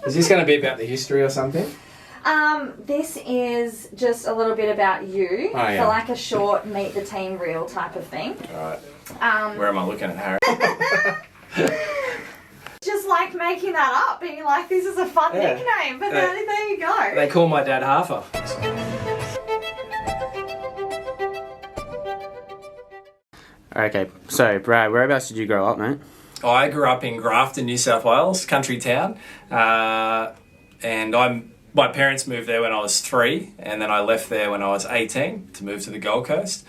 Is this going to be about the history or something? This is just a little bit about you for like a short meet the team reel type of thing. Alright. Where am I looking at, Harry? Just like making that up, being like, this is a fun nickname, but there you go. They call my dad Halfer. Okay, so Brad, whereabouts did you grow up, mate? I grew up in Grafton, New South Wales, country town, and my parents moved there when I was 3, and then I left there when I was 18 to move to the Gold Coast.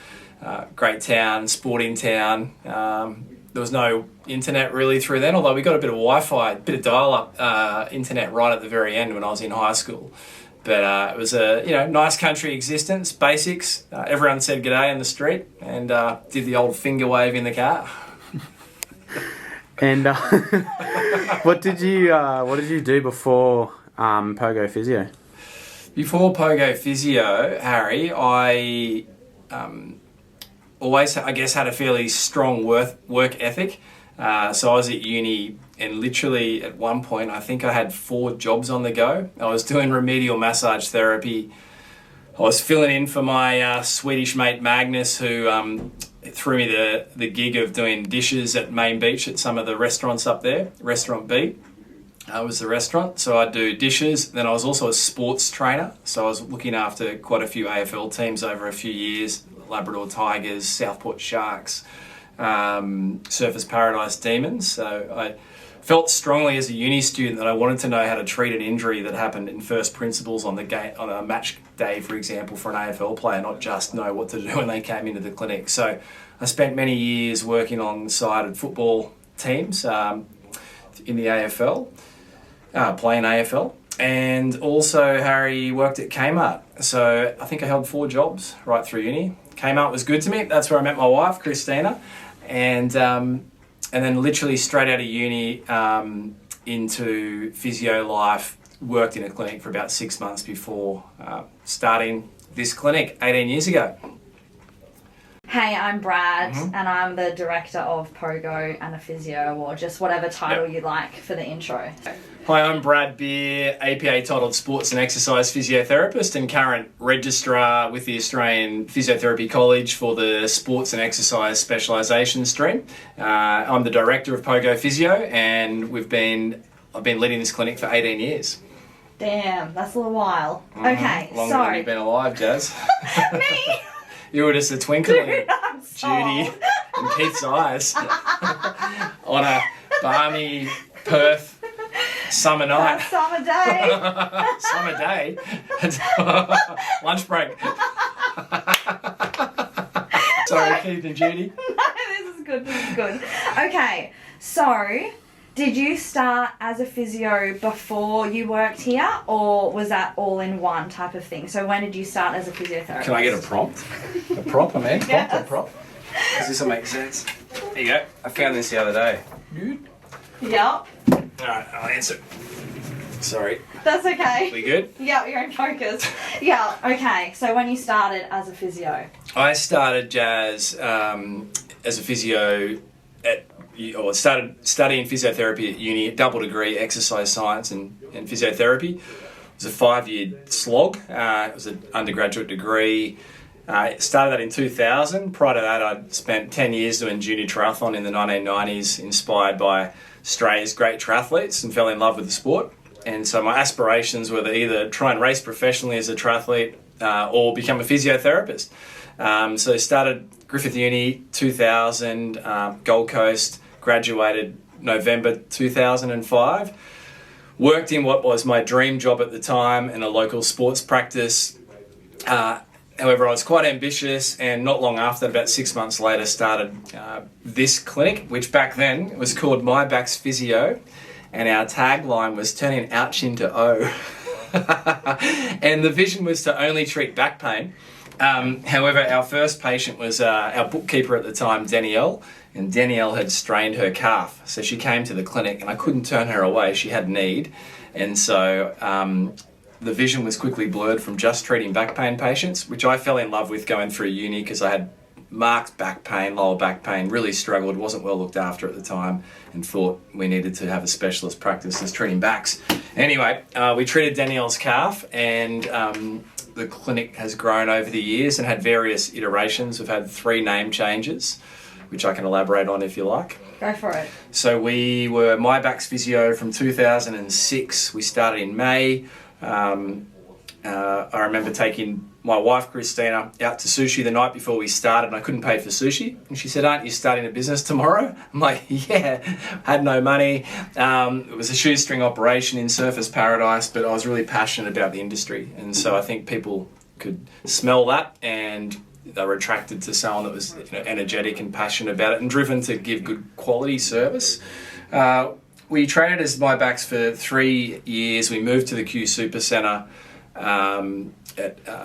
Great town, sporting town. There was no internet really through then, although we got a bit of Wi-Fi, a bit of dial-up internet right at the very end when I was in high school. But it was a nice country existence, basics. Everyone said g'day in the street, and did the old finger wave in the car. And what did you do before POGO Physio? Before POGO Physio, Harry, I always, I guess, had a fairly strong work ethic. So I was at uni, and literally at one point, I think I had 4 jobs on the go. I was doing remedial massage therapy. I was filling in for my Swedish mate Magnus, who threw me the gig of doing dishes at Main Beach at some of the restaurants up there. Restaurant B was the restaurant. So I'd do dishes. Then I was also a sports trainer. So I was looking after quite a few AFL teams over a few years. Labrador Tigers, Southport Sharks, Surfers Paradise Demons. So I felt strongly as a uni student that I wanted to know how to treat an injury that happened in first principles on a match day, for example, for an AFL player, not just know what to do when they came into the clinic. So I spent many years working alongside of football teams in the AFL, playing AFL. And also, Harry, worked at Kmart. So I think I held 4 jobs right through uni. Kmart was good to me. That's where I met my wife, Christina. And then literally straight out of uni into physio life, worked in a clinic for about 6 months before starting this clinic 18 years ago. Hey, I'm Brad, and I'm the director of POGO and a physio, or just whatever title you like for the intro. Hi, I'm Brad Beer, APA titled Sports and Exercise Physiotherapist and current registrar with the Australian Physiotherapy College for the Sports and Exercise Specialisation stream. I'm the director of POGO Physio, and I've been leading this clinic for 18 years. Damn, that's a little while. Okay, Longer than you've been alive, Jazz. Me? You were just a twinkle in I'm Judy and Keith's eyes on a balmy Perth summer night. Summer day. Summer day. Lunch break. Sorry, Keith and Judy. No, this is good. Okay, so did you start as a physio before you worked here, or was that all in one type of thing? So when did you start as a physiotherapist? Can I get a prompt? A prop, I mean? Yes. Prompt or prop? Because this will make sense. There you go. I found this the other day. Good. Yep. Alright, I'll answer. Sorry. That's okay. We good? Yeah, you're in focus. Yeah, okay. So when you started as a physio? I started, Jazz, as a physio started studying physiotherapy at uni, double degree, exercise science and physiotherapy. It was a 5-year slog. It was an undergraduate degree. Started that in 2000. Prior to that, I'd spent 10 years doing junior triathlon in the 1990s, inspired by Australia's great triathletes, and fell in love with the sport. And so my aspirations were to either try and race professionally as a triathlete or become a physiotherapist. So started Griffith Uni 2000, Gold Coast, graduated November 2005. Worked in what was my dream job at the time in a local sports practice. However, I was quite ambitious, and not long after, about 6 months later, started this clinic, which back then was called My Back's Physio, and our tagline was turning ouch into O. And the vision was to only treat back pain. However, our first patient was our bookkeeper at the time, Danielle, and Danielle had strained her calf. So she came to the clinic, and I couldn't turn her away. She had need. And so the vision was quickly blurred from just treating back pain patients, which I fell in love with going through uni because I had marked back pain, lower back pain, really struggled, wasn't well looked after at the time, and thought we needed to have a specialist practice that's treating backs. Anyway, we treated Danielle's calf, and the clinic has grown over the years and had various iterations. We've had 3 name changes, which I can elaborate on if you like. Go for it. So we were My Back's Physio from 2006. We started in May. I remember taking my wife Christina out to sushi the night before we started, and I couldn't pay for sushi. And she said, "Aren't you starting a business tomorrow?" I'm like, "Yeah." Had no money. It was a shoestring operation in Surfers Paradise, but I was really passionate about the industry, and so I think people could smell that, and they were attracted to someone that was, you know, energetic and passionate about it and driven to give good quality service. We traded as My Backs for 3 years. We moved to the Q Super Centre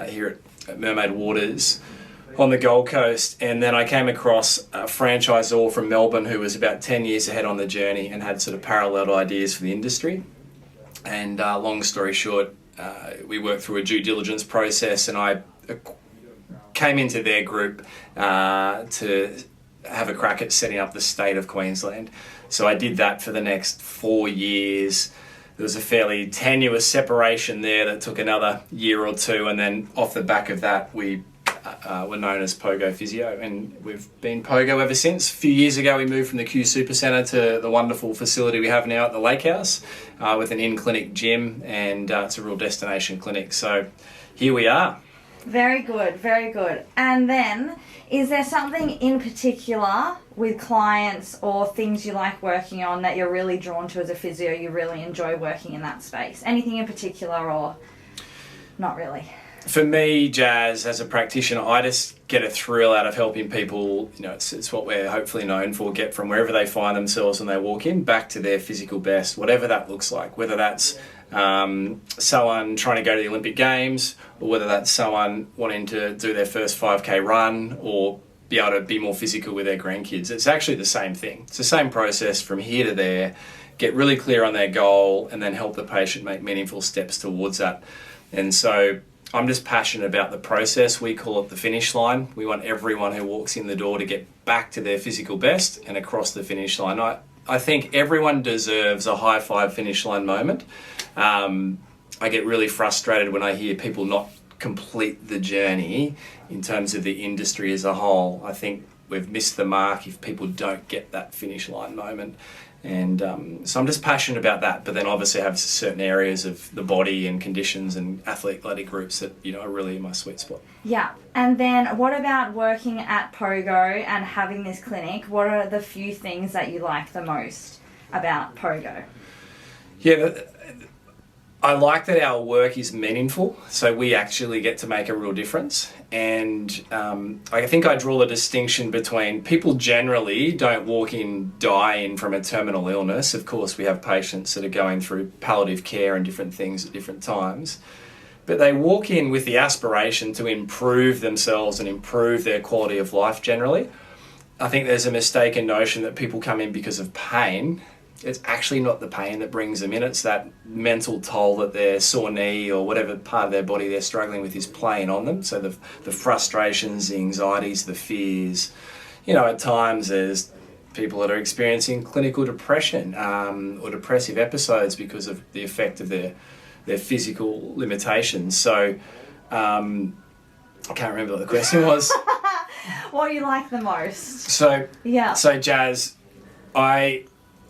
here at Mermaid Waters on the Gold Coast, and then I came across a franchisor from Melbourne who was about 10 years ahead on the journey and had sort of paralleled ideas for the industry. And long story short, we worked through a due diligence process, and I came into their group to have a crack at setting up the state of Queensland. So I did that for the next 4 years. There was a fairly tenuous separation there that took another year or two, and then off the back of that we were known as POGO Physio, and we've been POGO ever since. A few years ago we moved from the Q Super Centre to the wonderful facility we have now at the Lake House with an in-clinic gym, and it's a real destination clinic. So here we are. Very good, very good. And then, is there something in particular with clients or things you like working on that you're really drawn to as a physio? You really enjoy working in that space? Anything in particular, or not really? For me, Jazz, as a practitioner, I just get a thrill out of helping people. You know, it's what we're hopefully known for, get from wherever they find themselves when they walk in back to their physical best, whatever that looks like, whether that's someone trying to go to the Olympic Games, or whether that's someone wanting to do their first 5K run, or be able to be more physical with their grandkids. It's actually the same thing. It's the same process from here to there. Get really clear on their goal, and then help the patient make meaningful steps towards that. And so I'm just passionate about the process. We call it the finish line. We want everyone who walks in the door to get back to their physical best and across the finish line. I think everyone deserves a high five finish line moment. I get really frustrated when I hear people not complete the journey in terms of the industry as a whole. I think we've missed the mark if people don't get that finish line moment. And so I'm just passionate about that, but then obviously I have certain areas of the body and conditions and athletic groups that, you know, are really in my sweet spot. Yeah. And then what about working at POGO and having this clinic? What are the few things that you like the most about POGO? Yeah, I like that our work is meaningful, so we actually get to make a real difference. And I think I draw the distinction between people generally don't walk in dying from a terminal illness. Of course, we have patients that are going through palliative care and different things at different times. But they walk in with the aspiration to improve themselves and improve their quality of life generally. I think there's a mistaken notion that people come in because of pain. It's actually not the pain that brings them in. It's that mental toll that their sore knee or whatever part of their body they're struggling with is playing on them. So the frustrations, the anxieties, the fears. You know, at times there's people that are experiencing clinical depression or depressive episodes because of the effect of their physical limitations. So I can't remember what the question was. What do you like the most? So Yeah. Jazz, I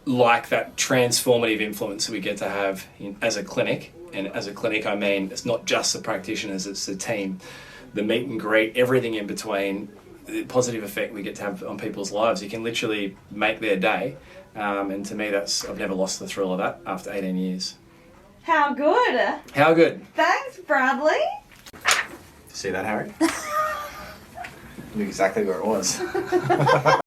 like that transformative influence that we get to have as a clinic. And as a clinic, I mean, it's not just the practitioners, it's the team, the meet and greet, everything in between, the positive effect we get to have on people's lives. You can literally make their day. And to me, I've never lost the thrill of that after 18 years. How good. How good. Thanks, Bradley. See that, Harry? Knew exactly where it was.